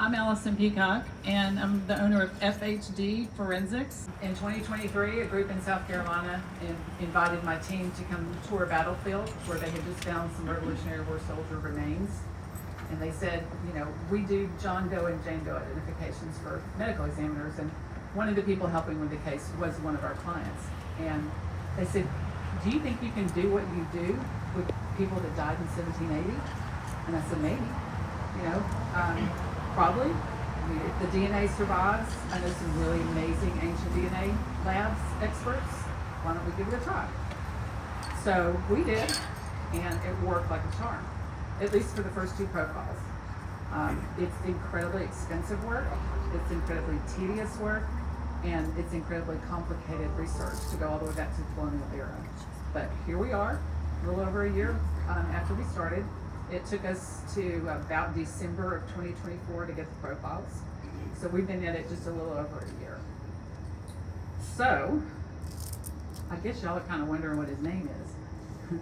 I'm Allison Peacock, and I'm the owner of FHD Forensics. In 2023, a group in South Carolina invited my team to come tour a battlefield where they had just found some Revolutionary War soldier remains. And they said, you know, we do John Doe and Jane Doe identifications for medical examiners, and one of the people helping with the case was one of our clients. And they said, do you think you can do what you do with people that died in 1780? And I said, maybe, you know, probably. I mean, if the DNA survives, I know some really amazing ancient DNA labs experts. Why don't we give it a try? So we did, and it worked like a charm, at least for the first two profiles. It's incredibly expensive work, it's incredibly tedious work, and it's incredibly complicated research to go all the way back to the colonial era. But here we are, a little over a year after we started. It took us to about December of 2024 to get the profiles. So we've been at it just a little over a year. So, I guess y'all are kind of wondering what his name is.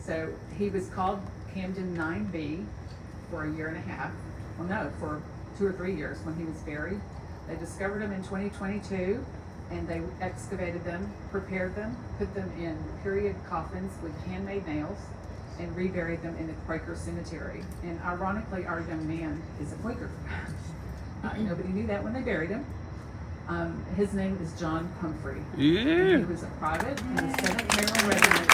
So, he was called Camden 9B for a year and a half. Well, no, for 2 or 3 years when he was buried. They discovered him in 2022, and they excavated them, prepared them, put them in period coffins with handmade nails, and reburied them in the Quaker cemetery. And ironically, our young man is a Quaker. Nobody knew that when they buried him. His name is John Pumphrey. Yeah. And he was a private in the 7th Maryland Regiment.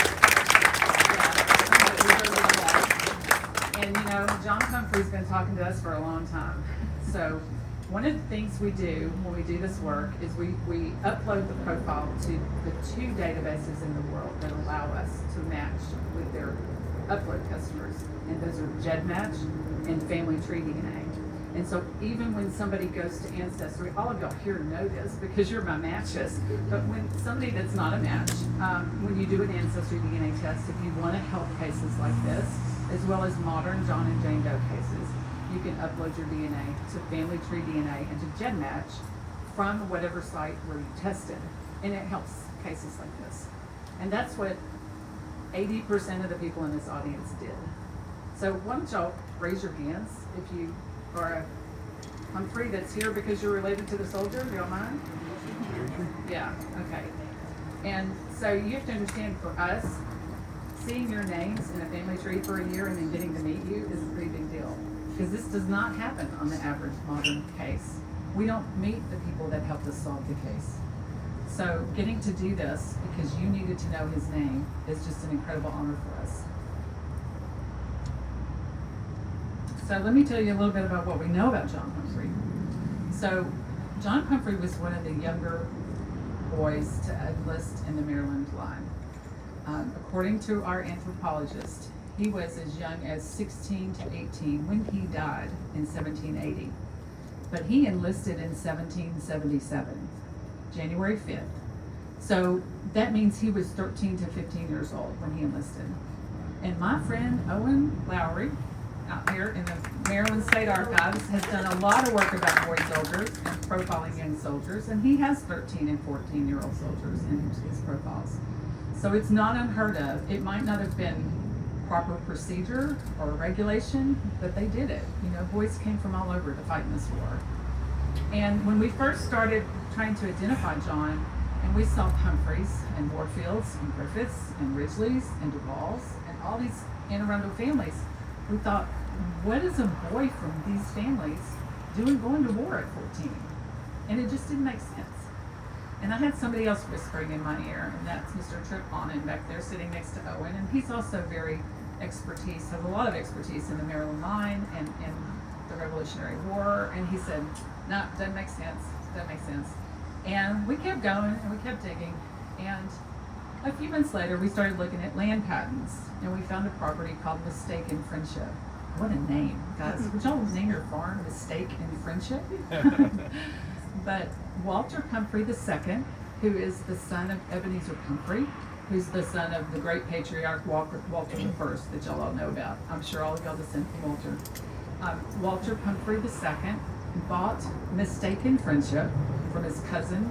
Yeah, and you know, John Pumphrey's been talking to us for a long time. So one of the things we do when we do this work is we upload the profile to the 2 databases in the world that allow us to match with their upload customers, and those are GEDmatch and FamilyTree DNA. And so even when somebody goes to Ancestry, all of y'all here know this because you're my matches, but when somebody that's not a match, when you do an Ancestry DNA test, if you want to help cases like this, as well as modern John and Jane Doe cases, you can upload your DNA to FamilyTree DNA and to GEDmatch from whatever site where you tested, and it helps cases like this. And that's what 80% of the people in this audience did. So why don't y'all raise your hands if you are a Pumphrey that's here because you're related to the soldier, do y'all mind? Yeah, okay. And so you have to understand, for us, seeing your names in a family tree for a year and then getting to meet you is a pretty big deal. Because this does not happen on the average modern case. We don't meet the people that helped us solve the case. So getting to do this because you needed to know his name is just an incredible honor for us. So let me tell you a little bit about what we know about John Pumphrey. So John Pumphrey was one of the younger boys to enlist in the Maryland line. According to our anthropologist, he was as young as 16 to 18 when he died in 1780. But he enlisted in 1777. January 5th. So that means he was 13 to 15 years old when he enlisted. And my friend Owen Lowry, out here in the Maryland State Archives, has done a lot of work about boy soldiers and profiling young soldiers, and he has 13 and 14-year-old soldiers in his profiles. So it's not unheard of. It might not have been proper procedure or regulation, but they did it. You know, boys came from all over to fight in this war. And when we first started trying to identify John, and we saw Humphreys and Warfields and Griffiths and Ridgeleys and Duvalls and all these Anne Arundel families, we thought, what is a boy from these families doing going to war at 14? And it just didn't make sense. And I had somebody else whispering in my ear, and that's Mr. Trip Onan back there sitting next to Owen, and he's also has a lot of expertise in the Maryland line and in the Revolutionary War, and he said, no, doesn't make sense. And we kept going and we kept digging, and a few months later we started looking at land patents, and we found a property called Mistaken Friendship. What a name, guys. Would y'all name your farm Mistake and Friendship? But Walter Pumphrey II, who is the son of Ebenezer Pumphrey, who's the son of the great patriarch Walter I that y'all all know about. I'm sure all of y'all descend from Walter. Walter Pumphrey II bought Mistaken Friendship from his cousin,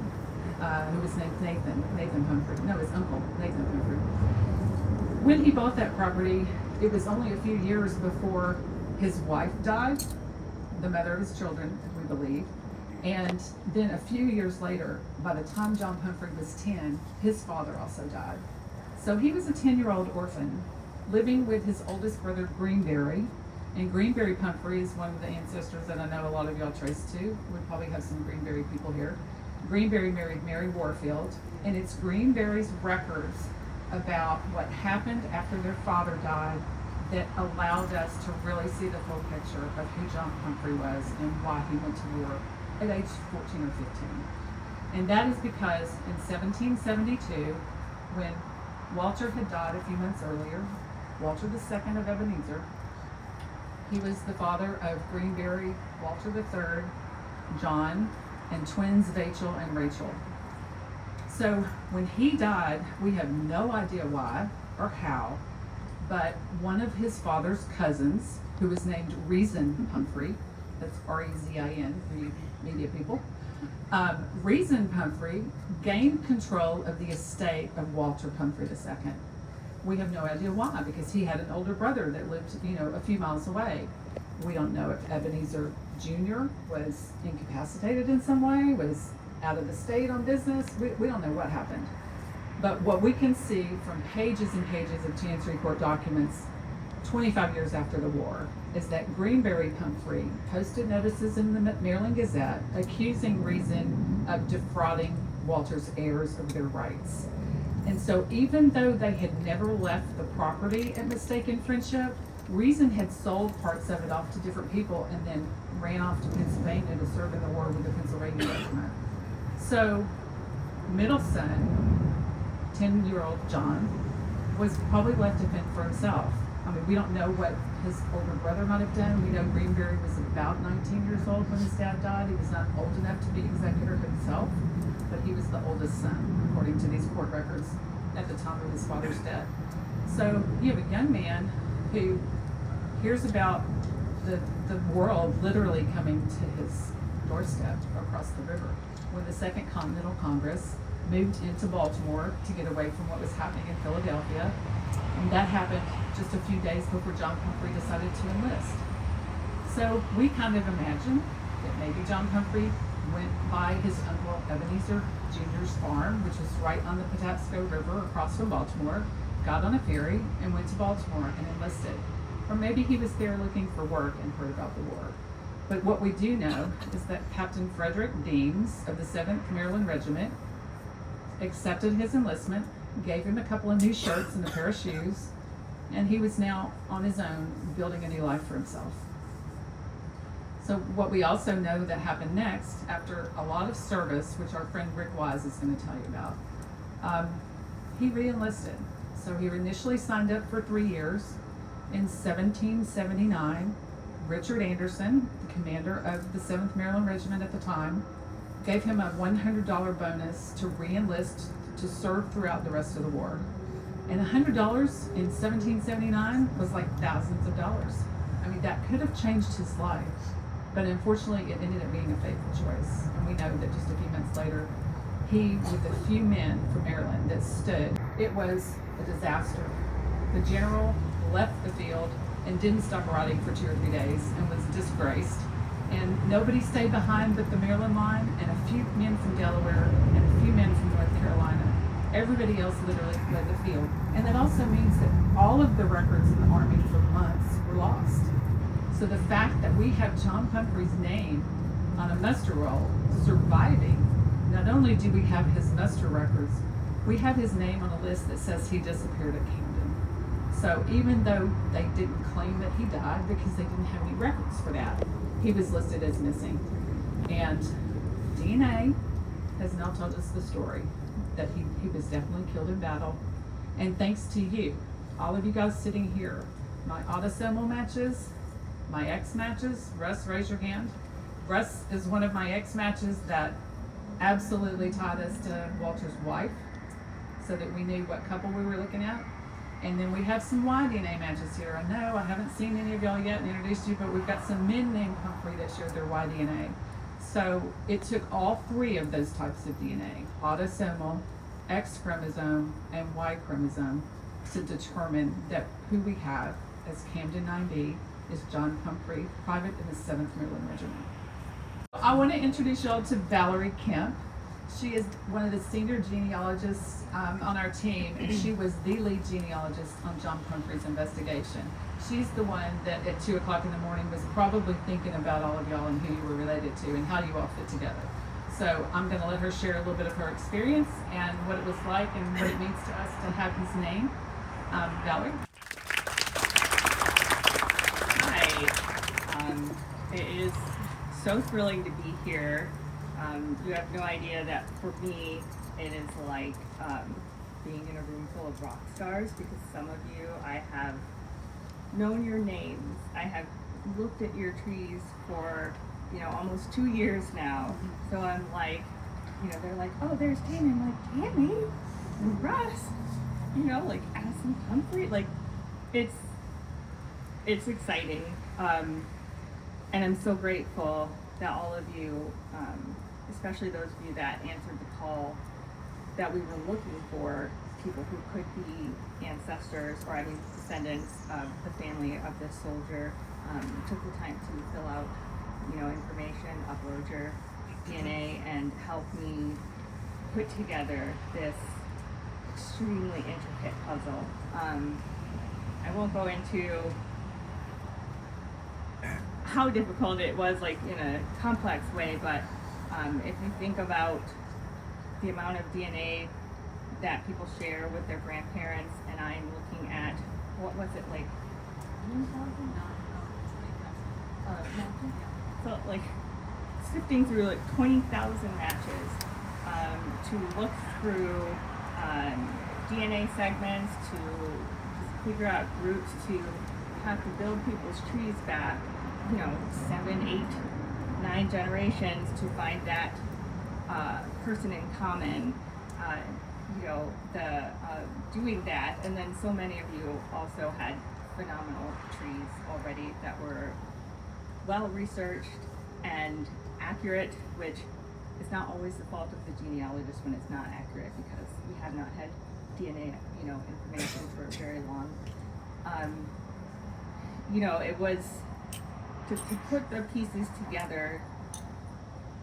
who was named Nathan Pumphrey. No, his uncle, Nathan Pumphrey. When he bought that property, it was only a few years before his wife died, the mother of his children, we believe. And then a few years later, by the time John Pumphrey was 10, his father also died. So he was a 10-year-old orphan living with his oldest brother, Greenberry. And Greenberry Pumphrey is one of the ancestors that I know a lot of y'all trace to. We probably have some Greenberry people here. Greenberry married Mary Warfield, and it's Greenberry's records about what happened after their father died that allowed us to really see the full picture of who John Pumphrey was and why he went to war at age 14 or 15. And that is because in 1772, when Walter had died a few months earlier, Walter II of Ebenezer, he was the father of Greenberry, Walter III, John, and twins Vachel and Rachel. So when he died, we have no idea why or how, but one of his father's cousins, who was named Reason Pumphrey, that's R-E-Z-I-N for you media people, Reason Pumphrey gained control of the estate of Walter Pumphrey II. We have no idea why, because he had an older brother that lived, a few miles away. We don't know if Ebenezer Jr. was incapacitated in some way, was out of the state on business. We don't know what happened. But what we can see from pages and pages of Chancery Court documents 25 years after the war is that Greenberry Pumphrey posted notices in the Maryland Gazette accusing Reason of defrauding Walter's heirs of their rights. And so even though they had never left the property at mistaken friendship, Reason had sold parts of it off to different people and then ran off to Pennsylvania to serve in the war with the Pennsylvania Regiment. So middle son, 10-year-old John, was probably left to fend for himself. I mean, we don't know what his older brother might have done. We know Greenberry was about 19 years old when his dad died. He was not old enough to be executor himself, but he was the oldest son, according to these court records, at the time of his father's death. So you have a young man who hears about the world literally coming to his doorstep across the river when the Second Continental Congress moved into Baltimore to get away from what was happening in Philadelphia. And that happened just a few days before John Pumphrey decided to enlist. So we kind of imagine that maybe John Pumphrey went by his uncle Ebenezer Jr.'s farm, which was right on the Patapsco River across from Baltimore, got on a ferry and went to Baltimore and enlisted. Or maybe he was there looking for work and heard about the war. But what we do know is that Captain Frederick Deems of the 7th Maryland Regiment accepted his enlistment, gave him a couple of new shirts and a pair of shoes, and he was now on his own building a new life for himself. So what we also know that happened next, after a lot of service, which our friend Rick Wise is going to tell you about, he re-enlisted. So he initially signed up for 3 years. In 1779, Richard Anderson, the commander of the 7th Maryland Regiment at the time, gave him a $100 bonus to re-enlist to serve throughout the rest of the war. And $100 in 1779 was like thousands of dollars. I mean, that could have changed his life, but unfortunately it ended up being a fateful choice. And we know that just a few months later, he, with a few men from Maryland that stood, it was a disaster. The general left the field and didn't stop riding for 2 or 3 days and was disgraced. And nobody stayed behind but the Maryland line and a few men from Delaware and a few men from North Carolina. Everybody else literally fled the field. And that also means that all of the records in the Army for months were lost. So the fact that we have John Pumphrey's name on a muster roll surviving, not only do we have his muster records, we have his name on a list that says he disappeared at Camden. So even though they didn't claim that he died because they didn't have any records for that, he was listed as missing. And DNA has now told us the story that he was definitely killed in battle. And thanks to you, all of you guys sitting here, my autosomal matches, my X matches, Russ, raise your hand. Russ is one of my X matches that absolutely tied us to Walter's wife so that we knew what couple we were looking at. And then we have some YDNA matches here. I know I haven't seen any of y'all yet and introduced you, but we've got some men named Pumphrey that shared their YDNA. So it took all 3 of those types of DNA, autosomal, X chromosome, and Y chromosome, to determine that who we have as Camden 9B is John Pumphrey, private in the 7th Maryland Regiment. I want to introduce y'all to Valerie Kemp. She is one of the senior genealogists on our team, and she was the lead genealogist on John Pumphrey's investigation. She's the one that at 2 o'clock in the morning was probably thinking about all of y'all and who you were related to and how you all fit together. So I'm going to let her share a little bit of her experience and what it was like and what it means to us to have his name. Valerie? Hi. It is so thrilling to be here. You have no idea that for me it is like being in a room full of rock stars, because some of you, I have known your names. I have looked at your trees for, almost 2 years now. So I'm like, they're like, oh, there's Tammy. I'm like, Tammy? And Russ? Like Addison Pumphrey? Like, it's exciting. And I'm so grateful that all of you, especially those of you that answered the call, that we were looking for people who could be ancestors, or descendants of the family of this soldier, took the time to fill out, information, upload your DNA, and help me put together this extremely intricate puzzle. I won't go into how difficult it was, like in a complex way, but if you think about the amount of DNA that people share with their grandparents, and I'm looking at, what was it, like 1,000? So like sifting through like 20,000 matches to look through DNA segments, to figure out groups, to have to build people's trees back, 7, 8, 9 generations to find that person in common, doing that. And then so many of you also had phenomenal trees already that were well researched and accurate, which is not always the fault of the genealogist when it's not accurate, because we have not had DNA, information for very long. It was to put the pieces together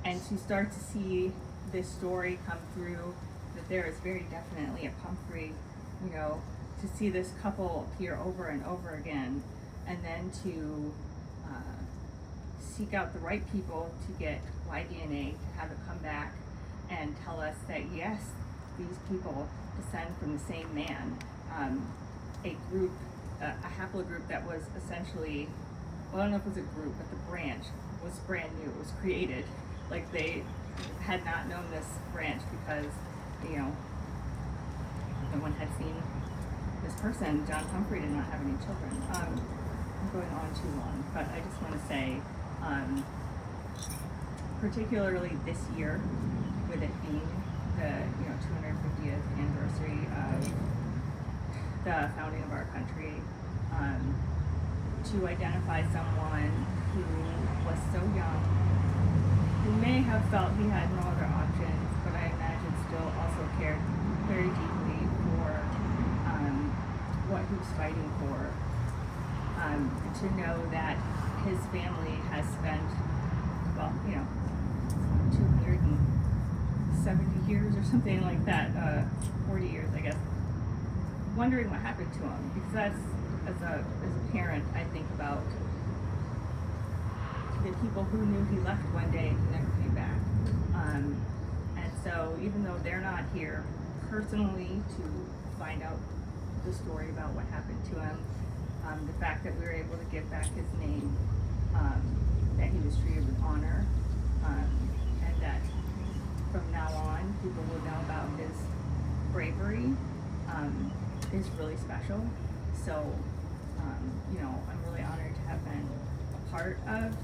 and to start to see this story come through, that there is very definitely a Pumphrey, to see this couple appear over and over again, and then to seek out the right people to get YDNA, to have it come back and tell us that yes, these people descend from the same man. A group, a haplogroup that was essentially, well, I don't know if it was a group, but the branch was brand new. It was created. Like, they had not known this branch because, no one had seen this person. John Pumphrey did not have any children. I'm going on too long, but I just want to say, particularly this year, with it being the 250th anniversary of the founding of our country, to identify someone who was so young, who may have felt he had no other options, but I imagine still also cared very deeply for what he was fighting for. To know that his family has spent, 270 years or something like that, 40 years, I guess, wondering what happened to him. Because that's, as a parent, I think about the people who knew he left one day and never came back. And so even though they're not here personally to find out the story about what happened to him, the fact that we were able to give back his name, that he was treated with honor, and that from now on people will know about his bravery, is really special. So, I'm really honored to have been a part of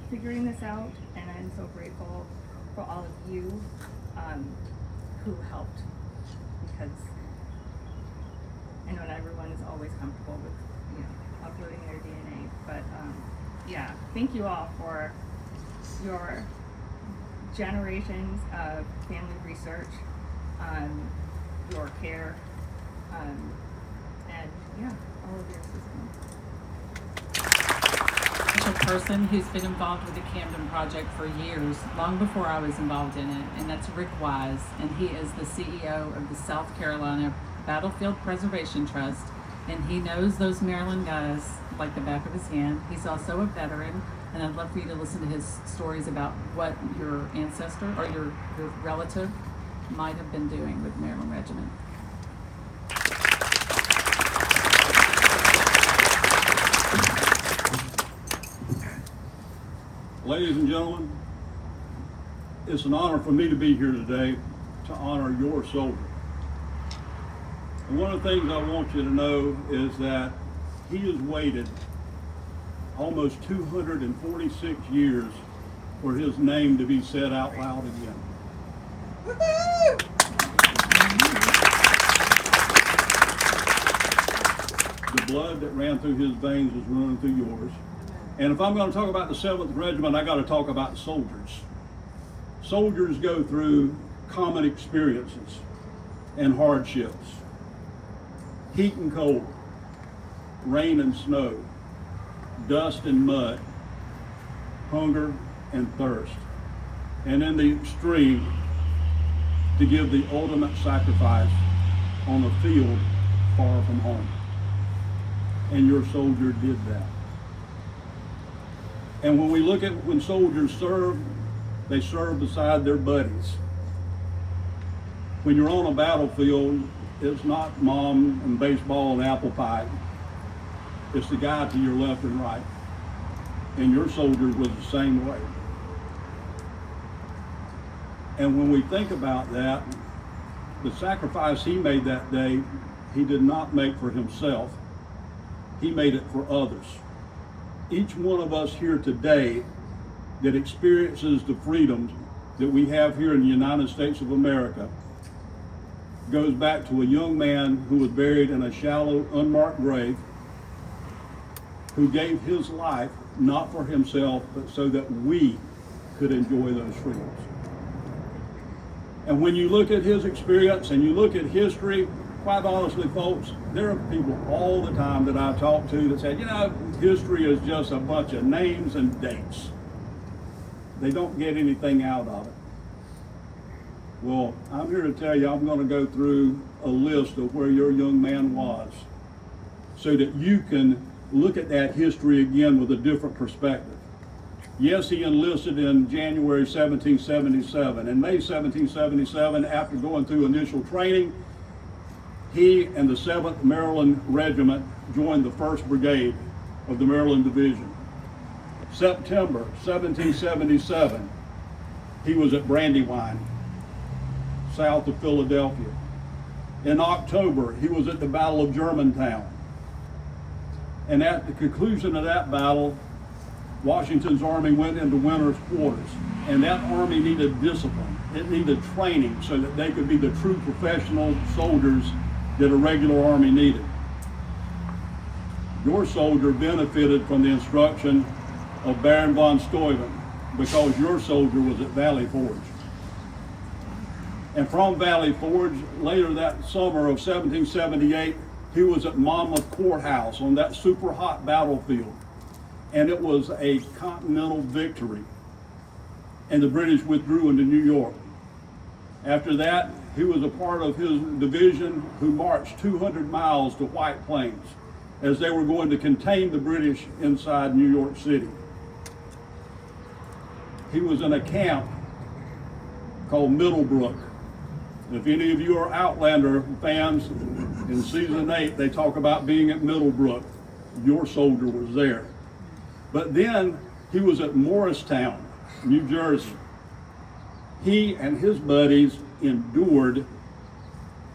figuring this out, and I'm so grateful for all of you who helped, because I know not everyone is always comfortable with uploading their DNA, but thank you all for your generations of family research, your care, and all of your assistance. special person who's been involved with the Camden Project for years, long before I was involved in it, and that's Rick Wise, and he is the CEO of the South Carolina Battlefield Preservation Trust, and he knows those Maryland guys like the back of his hand. He's also a veteran, and I'd love for you to listen to his stories about what your ancestor or your relative might have been doing with Maryland Regiment. Ladies and gentlemen, it's an honor for me to be here today to honor your soldier. And one of the things I want you to know is that he has waited almost 246 years for his name to be said out loud again. Woohoo! The blood that ran through his veins is running through yours. And if I'm going to talk about the 7th Regiment, I got to talk about soldiers. Soldiers go through common experiences and hardships. Heat and cold, rain and snow, dust and mud, hunger and thirst, and in the extreme, to give the ultimate sacrifice on a field far from home. And your soldier did that. And when we look at when soldiers serve, they serve beside their buddies. When you're on a battlefield, it's not mom and baseball and apple pie. It's the guy to your left and right. And your soldier was the same way. And when we think about that, the sacrifice he made that day, he did not make for himself. He made it for others. Each one of us here today that experiences the freedoms that we have here in the United States of America goes back to a young man who was buried in a shallow, unmarked grave, who gave his life not for himself, but so that we could enjoy those freedoms. And when you look at his experience and you look at history, quite honestly, folks, there are people all the time that I talk to that say, you know, history is just a bunch of names and dates. They don't get anything out of it. Well, I'm here to tell you, I'm going to go through a list of where your young man was so that you can look at that history again with a different perspective. Yes, he enlisted in January 1777. In May 1777, after going through initial training, he and the 7th Maryland Regiment joined the 1st Brigade of the Maryland Division. September 1777, he was at Brandywine, south of Philadelphia. In October, he was at the Battle of Germantown. And at the conclusion of that battle, Washington's army went into winter's quarters. And that army needed discipline. It needed training so that they could be the true professional soldiers that a regular army needed. Your soldier benefited from the instruction of Baron von Steuben because your soldier was at Valley Forge. And from Valley Forge, later that summer of 1778, he was at Monmouth Courthouse on that super hot battlefield. And it was a continental victory. And the British withdrew into New York. After that, he was a part of his division who marched 200 miles to White Plains as they were going to contain the British inside New York City. He was in a camp called Middlebrook. If any of you are Outlander fans, in season 8, they talk about being at Middlebrook. Your soldier was there. But then he was at Morristown, New Jersey. He and his buddies endured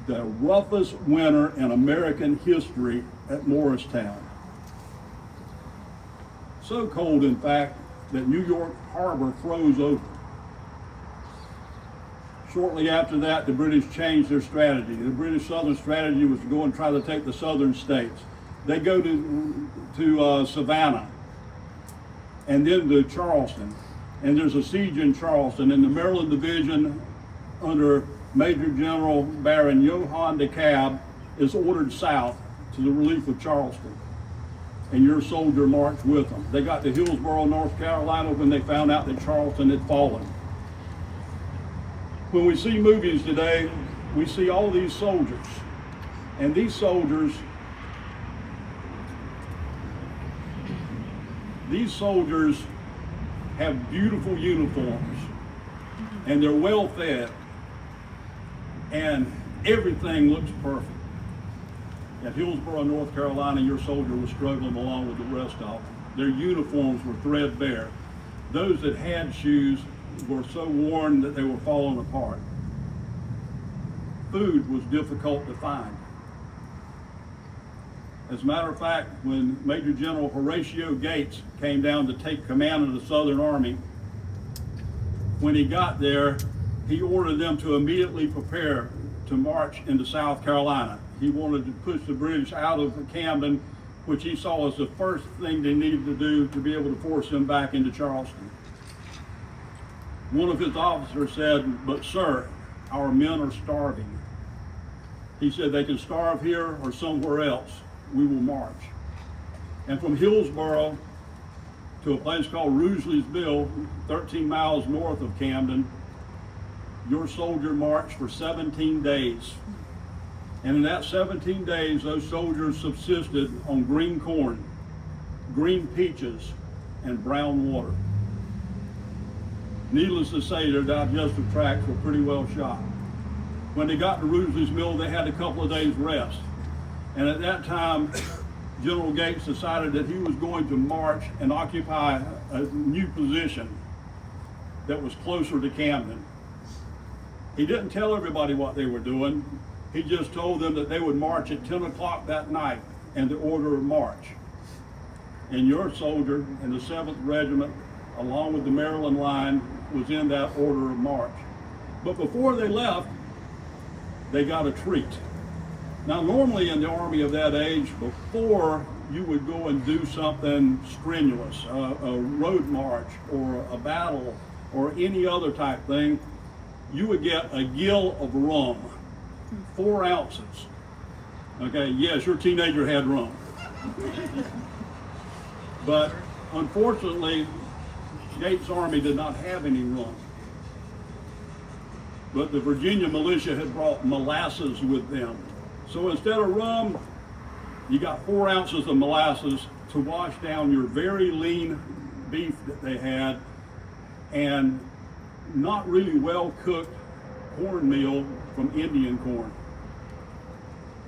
the roughest winter in American history at Morristown. So cold, in fact, that New York Harbor froze over. Shortly after that, the British changed their strategy. The British Southern strategy was to go and try to take the southern states. They go to Savannah and then to Charleston. And there's a siege in Charleston, and the Maryland Division under Major General Baron Johann de Kalb is ordered south to the relief of Charleston. and your soldier marched with them. They got to Hillsborough, North Carolina when they found out that Charleston had fallen. When we see movies today, we see all these soldiers, and these soldiers have beautiful uniforms, and they're well fed, and everything looks perfect. At Hillsborough, North Carolina, your soldier was struggling along with the rest of them. Their uniforms were threadbare. Those that had shoes were so worn that they were falling apart. Food was difficult to find. As a matter of fact, when Major General Horatio Gates came down to take command of the Southern Army, when he got there, he ordered them to immediately prepare to march into South Carolina. He wanted to push the British out of Camden, which he saw as the first thing they needed to do to be able to force them back into Charleston. One of his officers said, "But sir, our men are starving." He said, "They can starve here or somewhere else. We will march." And from Hillsborough to a place called Rugeley'sville, 13 miles north of Camden, your soldier marched for 17 days. And in that 17 days, those soldiers subsisted on green corn, green peaches, and brown water. Needless to say, their digestive tracts were pretty well shot. When they got to Rugeley'sville, they had a couple of days rest. And at that time, General Gates decided that he was going to march and occupy a new position that was closer to Camden. He didn't tell everybody what they were doing. He just told them that they would march at 10 o'clock that night and the order of march. And your soldier in the 7th Regiment, along with the Maryland line, was in that order of march. But before they left, they got a treat. Now, normally in the Army of that age, before you would go and do something strenuous, a road march or a battle or any other type thing, you would get a gill of rum, 4 ounces. Okay, yes, your teenager had rum. But unfortunately, Gates' army did not have any rum. But the Virginia militia had brought molasses with them. So instead of rum, you got 4 ounces of molasses to wash down your very lean beef that they had, and not really well cooked cornmeal from Indian corn.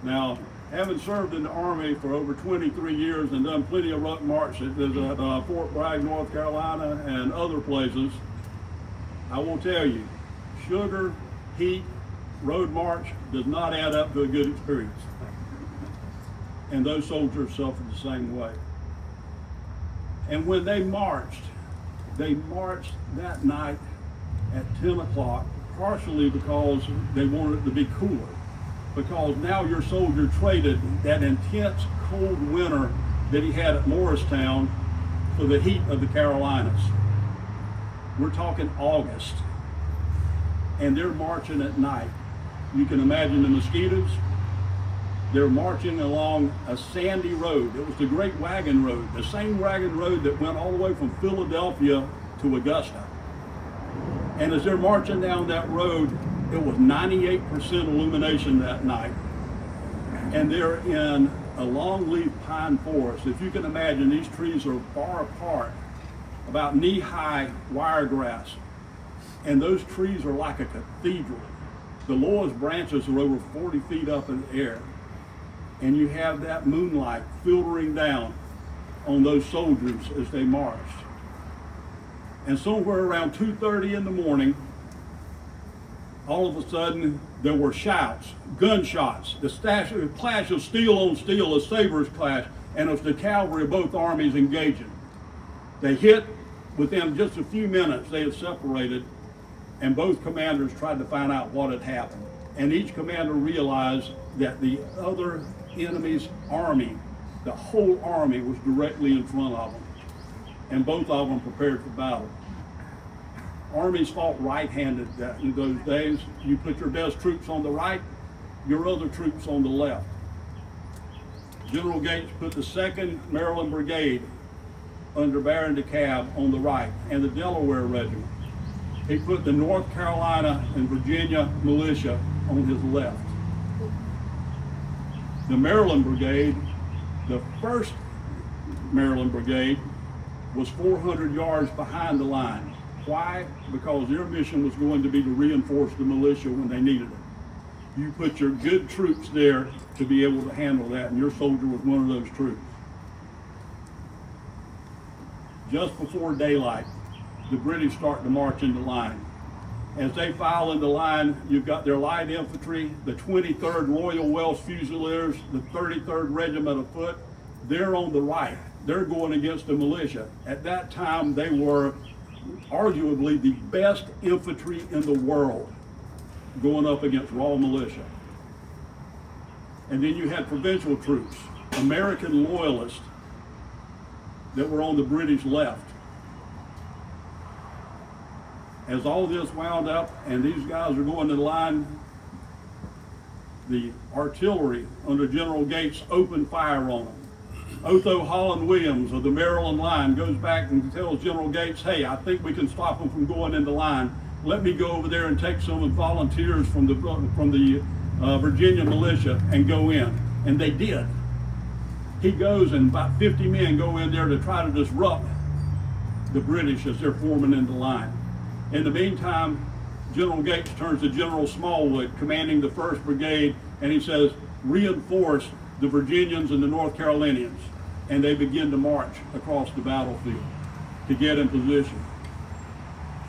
Now, having served in the Army for over 23 years and done plenty of ruck marches at Fort Bragg, North Carolina, and other places, I will tell you, sugar, heat, road march does not add up to a good experience. And those soldiers suffered the same way. And when they marched that night at 10 o'clock, partially because they wanted it to be cooler. Because now your soldier traded that intense cold winter that he had at Morristown for the heat of the Carolinas. We're talking August. And they're marching at night. You can imagine the mosquitoes. They're marching along a sandy road. It was the Great Wagon Road, the same wagon road that went all the way from Philadelphia to Augusta. And as they're marching down that road, it was 98% illumination that night. And they're in a longleaf pine forest. If you can imagine, these trees are far apart, about knee-high wiregrass. And those trees are like a cathedral. The lowest branches are over 40 feet up in the air. And you have that moonlight filtering down on those soldiers as they marched. And somewhere around 2:30 in the morning, all of a sudden, there were shouts, gunshots, the clash of steel on steel, as sabers clash, and it was the cavalry of both armies engaging. They hit. Within just a few minutes, they had separated, and both commanders tried to find out what had happened. And each commander realized that the other enemy's army, the whole army, was directly in front of them. And both of them prepared for battle. Armies fought right-handed in those days. You put your best troops on the right, your other troops on the left. General Gates put the 2nd Maryland Brigade under Baron DeKalb on the right, and the Delaware Regiment. He put the North Carolina and Virginia militia on his left. The Maryland Brigade, the 1st Maryland Brigade, was 400 yards behind the line. Why? Because their mission was going to be to reinforce the militia when they needed it. You put your good troops there to be able to handle that, and your soldier was one of those troops. Just before daylight, the British start to march into line. As they file into line, you've got their light infantry, the 23rd Royal Welsh Fusiliers, the 33rd Regiment of Foot. They're on the right. They're going against the militia. At that time, they were arguably the best infantry in the world going up against raw militia. And then you had provincial troops, American loyalists, that were on the British left. As all this wound up and these guys are going to line, the artillery under General Gates opened fire on them. Otho Holland Williams of the Maryland line goes back and tells General Gates, hey, I think we can stop them from going into line. Let me go over there and take some volunteers from the Virginia militia and go in. And they did. He goes and about 50 men go in there to try to disrupt the British as they're forming into line. In the meantime, General Gates turns to General Smallwood, commanding the 1st Brigade, and he says, reinforce the Virginians and the North Carolinians. And they begin to march across the battlefield to get in position.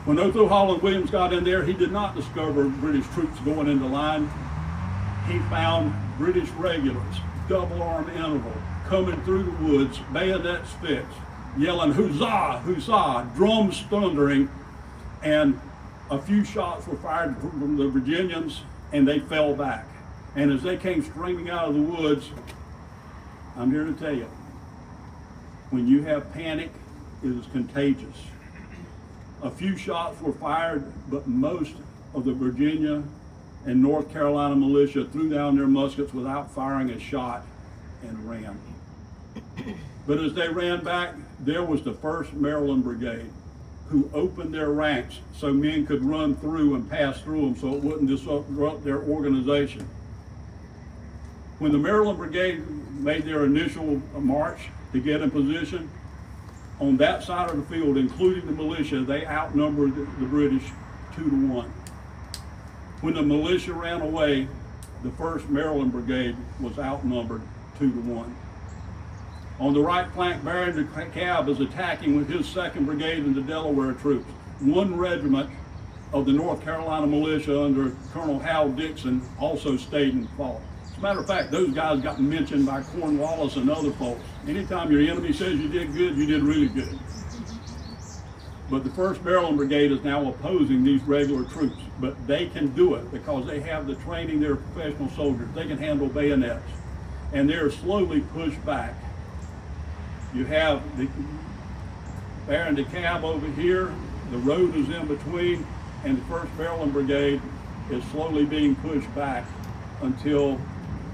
When Otho Holland Williams got in there, he did not discover British troops going into line. He found British regulars, double arm interval, coming through the woods, bayonets fixed, yelling, huzzah, huzzah, drums thundering, and a few shots were fired from the Virginians, and they fell back. And as they came streaming out of the woods, I'm here to tell you, when you have panic, it is contagious. A few shots were fired, but most of the Virginia and North Carolina militia threw down their muskets without firing a shot and ran. But as they ran back, there was the 1st Maryland Brigade, who opened their ranks so men could run through and pass through them so it wouldn't disrupt their organization. When the Maryland Brigade made their initial march to get in position, on that side of the field, including the militia, they outnumbered the British 2-1. When the militia ran away, the 1st Maryland Brigade was outnumbered 2-1. On the right flank, Baron DeKalb is attacking with his 2nd Brigade and the Delaware troops. 1 regiment of the North Carolina militia under Colonel Hal Dixon also stayed and fought. As a matter of fact, those guys got mentioned by Cornwallis and other folks. Anytime your enemy says you did good, you did really good. But the 1st Maryland Brigade is now opposing these regular troops, but they can do it because they have the training, they're professional soldiers. They can handle bayonets, and they're slowly pushed back. You have the Baron DeKalb over here, the road is in between, and the 1st Maryland Brigade is slowly being pushed back until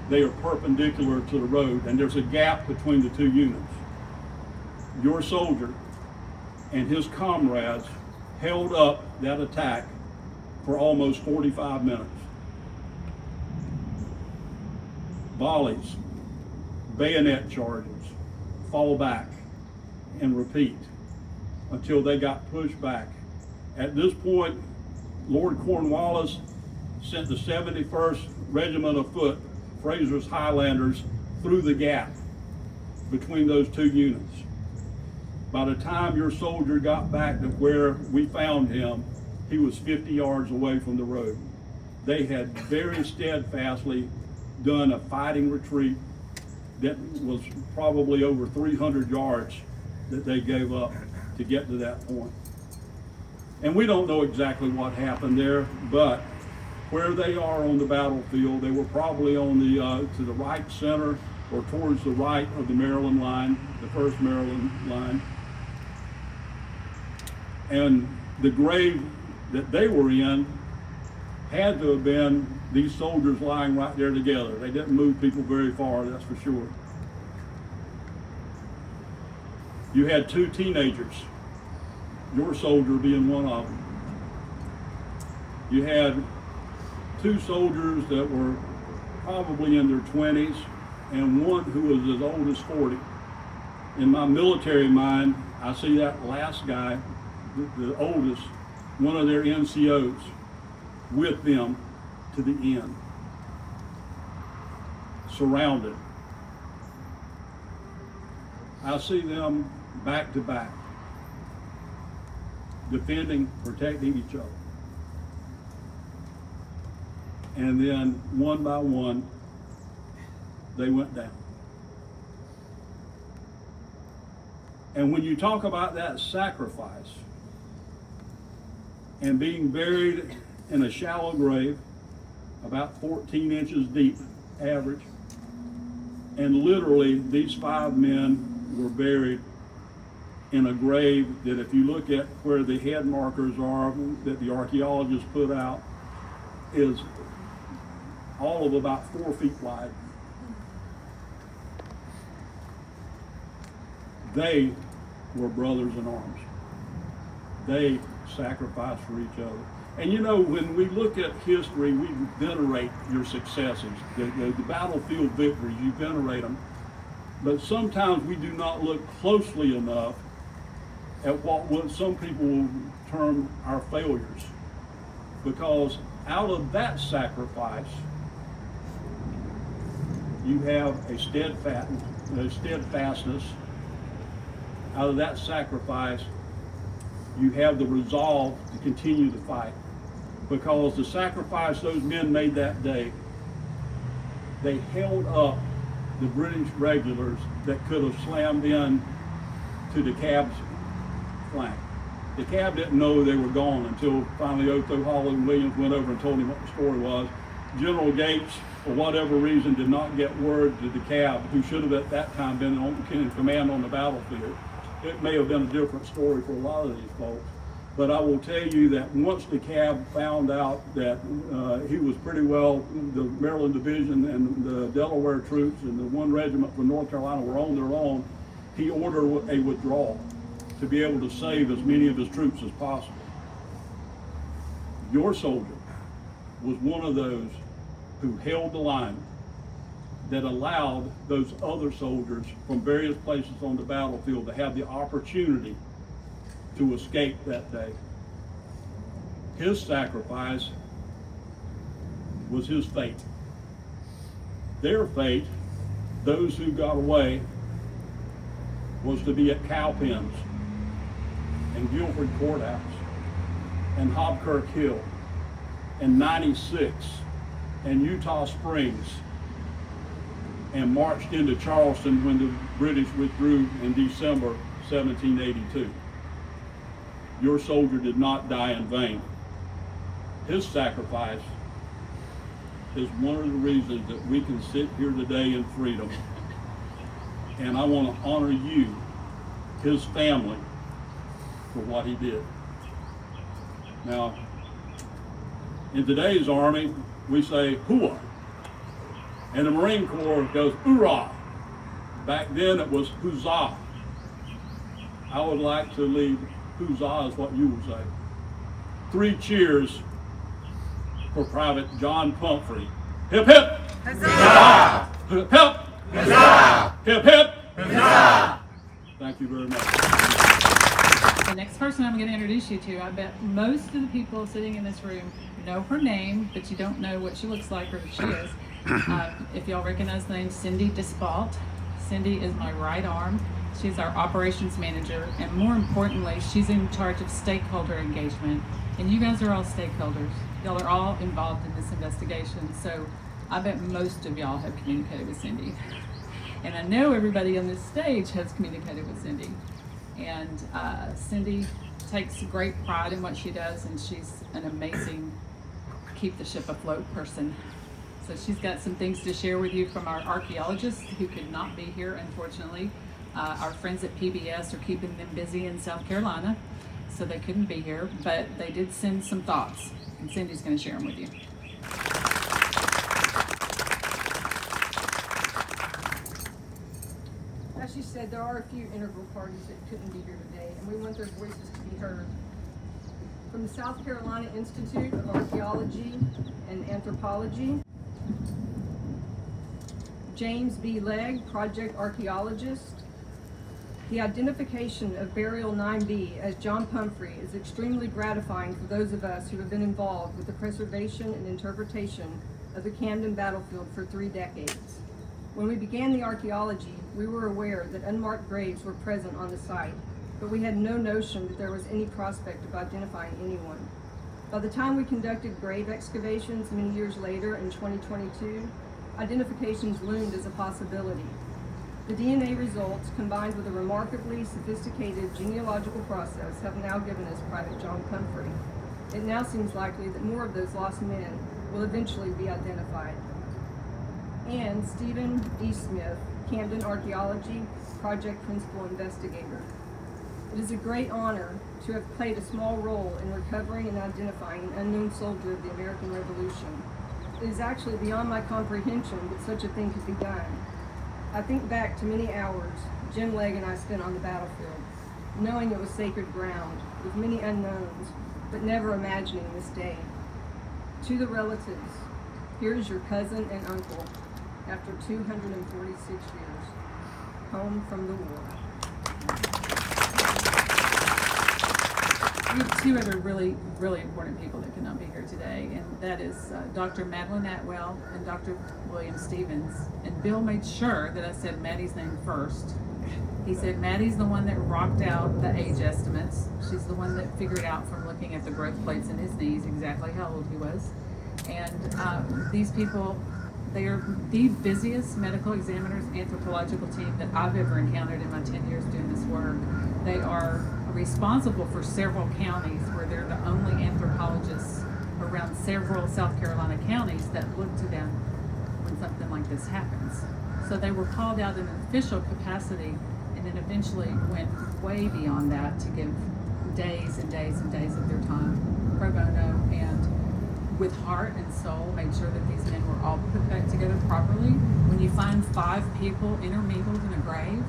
they are perpendicular to the road, and there's a gap between the 2 units. Your soldier and his comrades held up that attack for almost 45 minutes. Volleys, bayonet charges, fall back, and repeat until they got pushed back. At this point, Lord Cornwallis sent the 71st Regiment of Foot, Fraser's Highlanders, through the gap between those 2 units. By the time your soldier got back to where we found him, he was 50 yards away from the road. They had very steadfastly done a fighting retreat that was probably over 300 yards that they gave up to get to that point. And we don't know exactly what happened there, but where they are on the battlefield, they were probably on the to the right center or towards the right of the Maryland line, the 1st Maryland line. And the grave that they were in had to have been these soldiers lying right there together. They didn't move people very far, that's for sure. You had 2 teenagers, your soldier being one of them. You had 2 soldiers that were probably in their 20s and one who was as old as 40. In my military mind, I see that last guy, the oldest, one of their NCOs, with them to the end, surrounded. I see them back to back, defending, protecting each other. And then one by one, they went down. And when you talk about that sacrifice and being buried in a shallow grave, about 14 inches deep, average, and literally these 5 men were buried in a grave that, if you look at where the head markers are that the archaeologists put out, is all of about 4 feet wide. They were brothers in arms. They sacrificed for each other. And you know, when we look at history, we venerate your successes, the battlefield victories, you venerate them. But sometimes we do not look closely enough at what some people will term our failures. Because out of that sacrifice, you have a steadfastness. Out of that sacrifice, you have the resolve to continue to fight. Because the sacrifice those men made that day, they held up the British regulars that could have slammed in to the cab's flank. The cab didn't know they were gone until finally Otho, Hawley, and Williams went over and told him what the story was. General Gates, for whatever reason, did not get word to the cab, who should have at that time been in command on the battlefield. It may have been a different story for a lot of these folks. But I will tell you that once the cab found out that he was pretty well, the Maryland Division and the Delaware troops and the 1 regiment from North Carolina were on their own, he ordered a withdrawal to be able to save as many of his troops as possible. Your soldier was one of those who held the line that allowed those other soldiers from various places on the battlefield to have the opportunity to escape that day. His sacrifice was his fate. Their fate, those who got away, was to be at Cowpens and Guilford Courthouse and Hobkirk Hill and 96 and Utah Springs and marched into Charleston when the British withdrew in December 1782. Your soldier did not die in vain. His sacrifice is one of the reasons that we can sit here today in freedom. And I want to honor you, his family, for what he did. Now, in today's Army, we say hooah, and the Marine Corps goes hoorah. Back then it was huzzah. I would like to lead huzzah is what you would say. 3 cheers for Private John Pumphrey. Hip hip! Huzzah! Hip hip! Huzzah! Hip hip! Huzzah! Thank you very much. The next person I'm going to introduce you to, I bet most of the people sitting in this room know her name, but you don't know what she looks like or who she is. If y'all recognize the name Cindy Despalt, Cindy is my right arm. She's our operations manager, and more importantly, she's in charge of stakeholder engagement. And you guys are all stakeholders. Y'all are all involved in this investigation, so I bet most of y'all have communicated with Cindy. And I know everybody on this stage has communicated with Cindy. And Cindy takes great pride in what she does, and she's an amazing keep the ship afloat person. So she's got some things to share with you from our archaeologists who could not be here, unfortunately. Our friends at PBS are keeping them busy in South Carolina, so they couldn't be here, but they did send some thoughts, and Cindy's going to share them with you. As she said, there are a few integral parties that couldn't be here today, and we want their voices to be heard. From the South Carolina Institute of Archaeology and Anthropology, James B. Legg, project archaeologist. The identification of Burial 9B as John Pumphrey is extremely gratifying for those of us who have been involved with the preservation and interpretation of the Camden battlefield for 3 decades. When we began the archaeology, we were aware that unmarked graves were present on the site, but we had no notion that there was any prospect of identifying anyone. By the time we conducted grave excavations many years later in 2022, identifications loomed as a possibility. The DNA results, combined with a remarkably sophisticated genealogical process, have now given us Private John Pumphrey. It now seems likely that more of those lost men will eventually be identified. And Stephen D. Smith, Camden Archaeology, Project Principal Investigator. It is a great honor to have played a small role in recovering and identifying an unknown soldier of the American Revolution. It is actually beyond my comprehension that such a thing could be done. I think back to many hours Jim Legg and I spent on the battlefield, knowing it was sacred ground, with many unknowns, but never imagining this day. To the relatives, here is your cousin and uncle, after 246 years, home from the war. We have 2 other really important people that could not be here today, and that is Dr. Madeline Atwell and Dr. William Stevens. And Bill made sure that I said Maddie's name first. He said Maddie's the one that rocked out the age estimates. She's the one that figured out from looking at the growth plates in his knees exactly how old he was. And these people, they are the busiest medical examiners anthropological team that I've ever encountered in my 10 years doing this work. They are responsible for several counties where they're the only anthropologists around several South Carolina counties that look to them when something like this happens. So they were called out in an official capacity and then eventually went way beyond that to give days and days and days of their time pro bono, and with heart and soul made sure that these men were all put back together properly. When you find 5 people intermingled in a grave,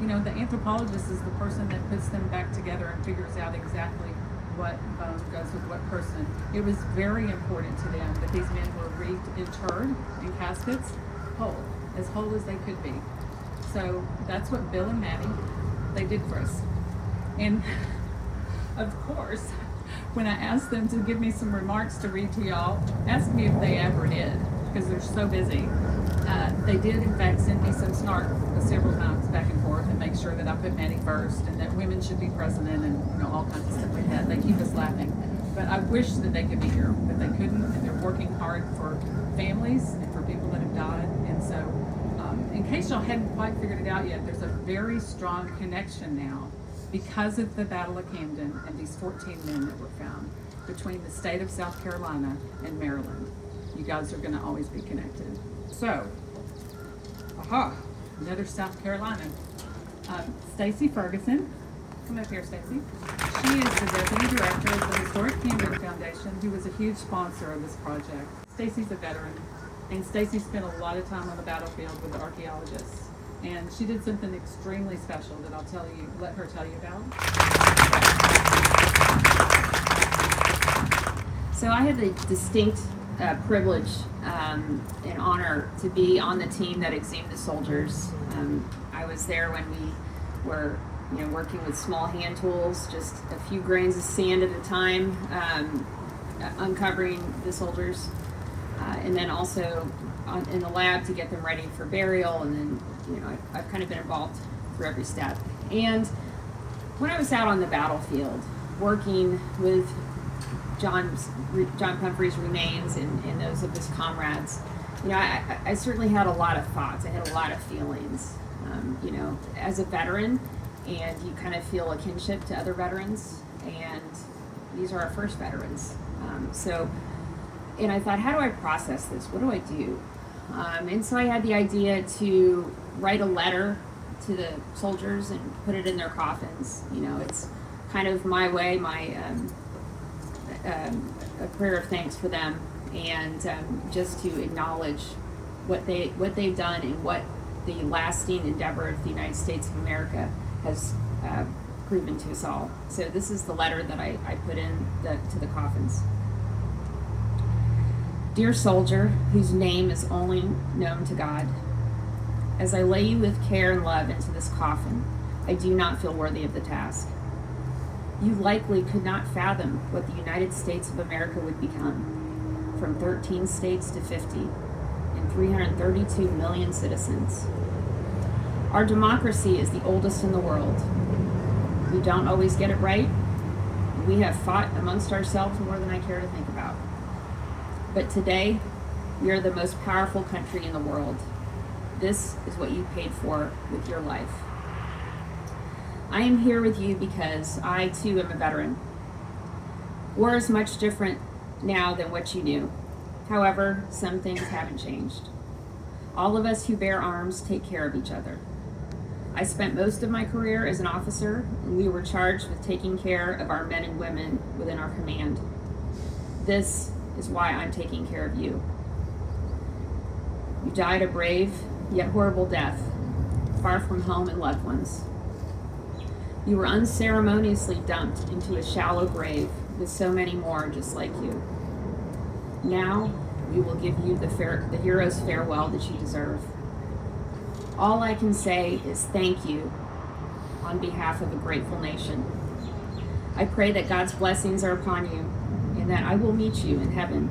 you know, the anthropologist is the person that puts them back together and figures out exactly what bone goes with what person. It was very important to them that these men were interred in caskets whole as they could be. So that's what Bill and Maddie, they did for us. And of course, when I asked them to give me some remarks to read to y'all, ask me if they ever did, because they're so busy. They did, in fact, send me some snark several times back and forth and make sure that I put Maddie first and that women should be president and all kinds of stuff like that. They keep us laughing. But I wish that they could be here, but they couldn't, and they're working hard for families and for people that have died. And so, in case y'all hadn't quite figured it out yet, there's a very strong connection now because of the Battle of Camden and these 14 men that were found between the state of South Carolina and Maryland. You guys are going to always be connected. So, another South Carolina. Stacy Ferguson. Come up here, Stacy. She is the Deputy Director of the Historic Camden Foundation, who was a huge sponsor of this project. Stacy's a veteran, and Stacy spent a lot of time on the battlefield with the archaeologists. And she did something extremely special that I'll let her tell you about. So I had the distinct privilege and honor to be on the team that exhumed the soldiers. I was there when we were working with small hand tools, just a few grains of sand at a time, uncovering the soldiers, and then also in the lab to get them ready for burial. And then, I've kind of been involved through every step. And when I was out on the battlefield, working with John Pumphrey's remains and those of his comrades, I certainly had a lot of thoughts. I had a lot of feelings, as a veteran, and you kind of feel a kinship to other veterans, and these are our first veterans. And I thought, how do I process this? What do I do? And so I had the idea to write a letter to the soldiers and put it in their coffins. It's kind of my way, a prayer of thanks for them, and just to acknowledge what they've done and what the lasting endeavor of the United States of America has proven to us all. So this is the letter that I put in to the coffins. Dear soldier, whose name is only known to God, as I lay you with care and love into this coffin, I do not feel worthy of the task. You likely could not fathom what the United States of America would become, from 13 states to 50, and 332 million citizens. Our democracy is the oldest in the world. We don't always get it right. We have fought amongst ourselves more than I care to think about. But today, we are the most powerful country in the world. This is what you paid for with your life. I am here with you because I, too, am a veteran. War is much different now than what you knew. However, some things haven't changed. All of us who bear arms take care of each other. I spent most of my career as an officer, and we were charged with taking care of our men and women within our command. This is why I'm taking care of you. You died a brave, yet horrible death, far from home and loved ones. You were unceremoniously dumped into a shallow grave with so many more just like you. Now, we will give you the hero's farewell that you deserve. All I can say is thank you on behalf of a grateful nation. I pray that God's blessings are upon you and that I will meet you in heaven,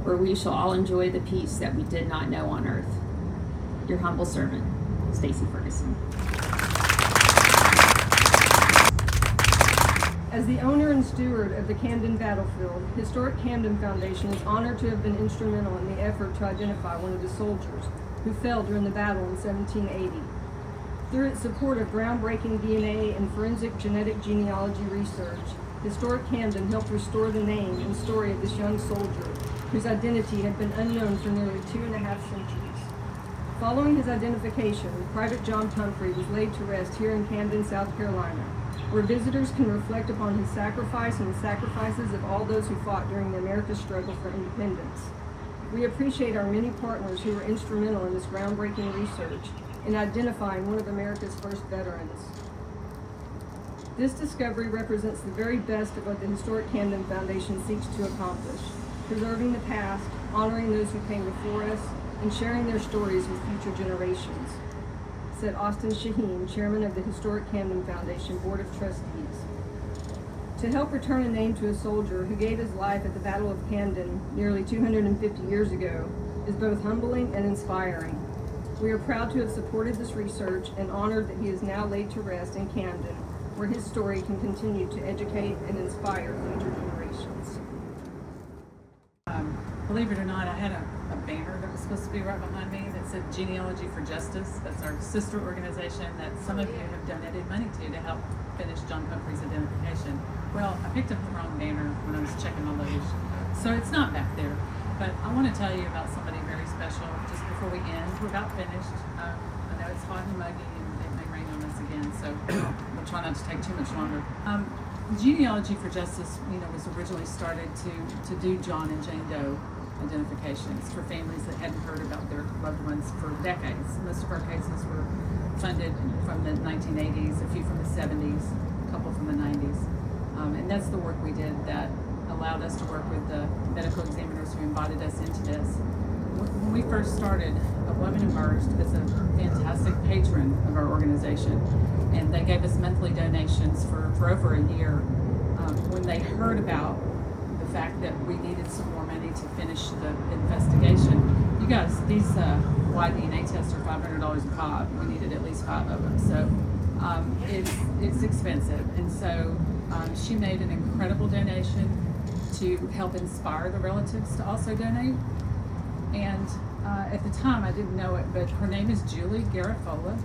where we shall all enjoy the peace that we did not know on earth. Your humble servant, Stacy Ferguson. As the owner and steward of the Camden battlefield, Historic Camden Foundation is honored to have been instrumental in the effort to identify one of the soldiers who fell during the battle in 1780. Through its support of groundbreaking DNA and forensic genetic genealogy research, Historic Camden helped restore the name and story of this young soldier, whose identity had been unknown for nearly 2.5 centuries. Following his identification, Private John Pumphrey was laid to rest here in Camden, South Carolina, where visitors can reflect upon his sacrifice and the sacrifices of all those who fought during America's struggle for independence. We appreciate our many partners who were instrumental in this groundbreaking research in identifying one of America's first veterans. This discovery represents the very best of what the Historic Camden Foundation seeks to accomplish, preserving the past, honoring those who came before us, and sharing their stories with future generations, said Austin Shaheen, chairman of the Historic Camden Foundation Board of Trustees. To help return a name to a soldier who gave his life at the Battle of Camden nearly 250 years ago is both humbling and inspiring. We are proud to have supported this research and honored that he is now laid to rest in Camden, where his story can continue to educate and inspire future generations. Believe it or not, I had a banner that was supposed to be right behind me that said Genealogy for Justice. That's our sister organization that some of you have donated money to help finish John Pumphrey's identification. Well, I picked up the wrong banner when I was checking my luggage, so it's not back there. But I want to tell you about somebody very special just before we end. We're about finished. I know it's hot and muggy and it may rain on us again, so we'll try not to take too much longer. Genealogy for Justice, was originally started to do John and Jane Doe identifications for families that hadn't heard about their loved ones for decades. Most of our cases were funded from the 1980s, a few from the 70s, a couple from the 90s. And that's the work we did that allowed us to work with the medical examiners who invited us into this. When we first started, a woman emerged as a fantastic patron of our organization, and they gave us monthly donations for over a year. When they heard about the fact that we needed some more money to finish the investigation, you guys, these YDNA tests are $500 a pop. We needed at least 5 of them, so it's expensive. And so she made an incredible donation to help inspire the relatives to also donate. And at the time, I didn't know it, but her name is Julie Garafola,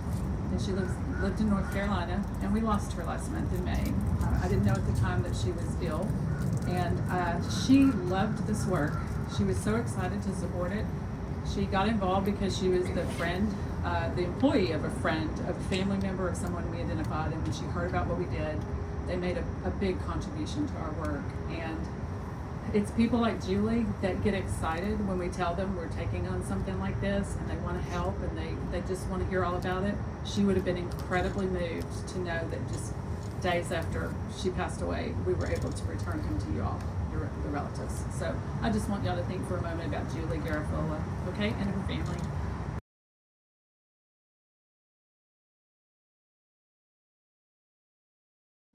and she lived in North Carolina, and we lost her last month in May. I didn't know at the time that she was ill, and she loved this work. She was so excited to support it. She got involved because she was the friend, the employee of a friend, of a family member of someone we identified, and when she heard about what we did, they made a big contribution to our work. And it's people like Julie that get excited when we tell them we're taking on something like this, and they want to help, and they just want to hear all about it. She would have been incredibly moved to know that just days after she passed away, we were able to return him to you all, the relatives. So I just want y'all to think for a moment about Julie Garafola, okay, and her family.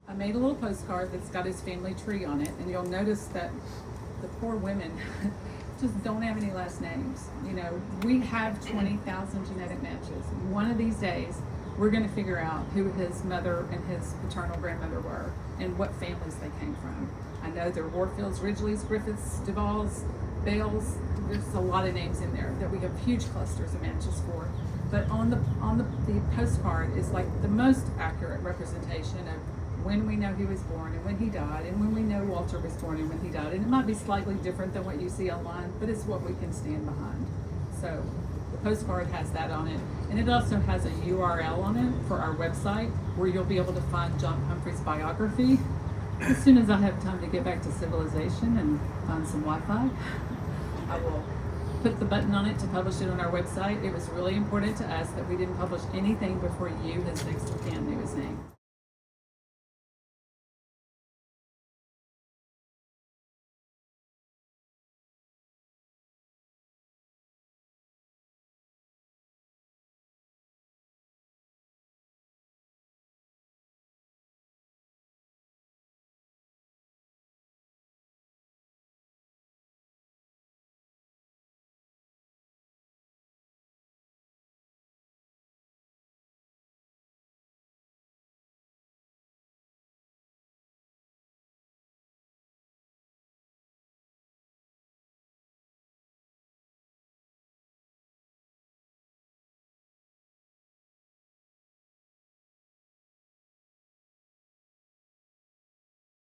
I made a little postcard that's got his family tree on it, and you'll notice that the poor women just don't have any last names. You know, we have 20,000 genetic matches. One of these days, we're going to figure out who his mother and his paternal grandmother were and what families they came from. I know there are Warfields, Ridgeleys, Griffiths, Duvalls, Bales. There's a lot of names in there that we have huge clusters of matches for. But on the postcard is like the most accurate representation of when we know he was born and when he died, and when we know Walter was born and when he died. And it might be slightly different than what you see online, but it's what we can stand behind. So the postcard has that on it, and it also has a URL on it for our website where you'll be able to find John Pumphrey's biography. As soon as I have time to get back to civilization and find some Wi-Fi, I will put the button on it to publish it on our website. It was really important to us that we didn't publish anything before you, his next of kin, knew his name.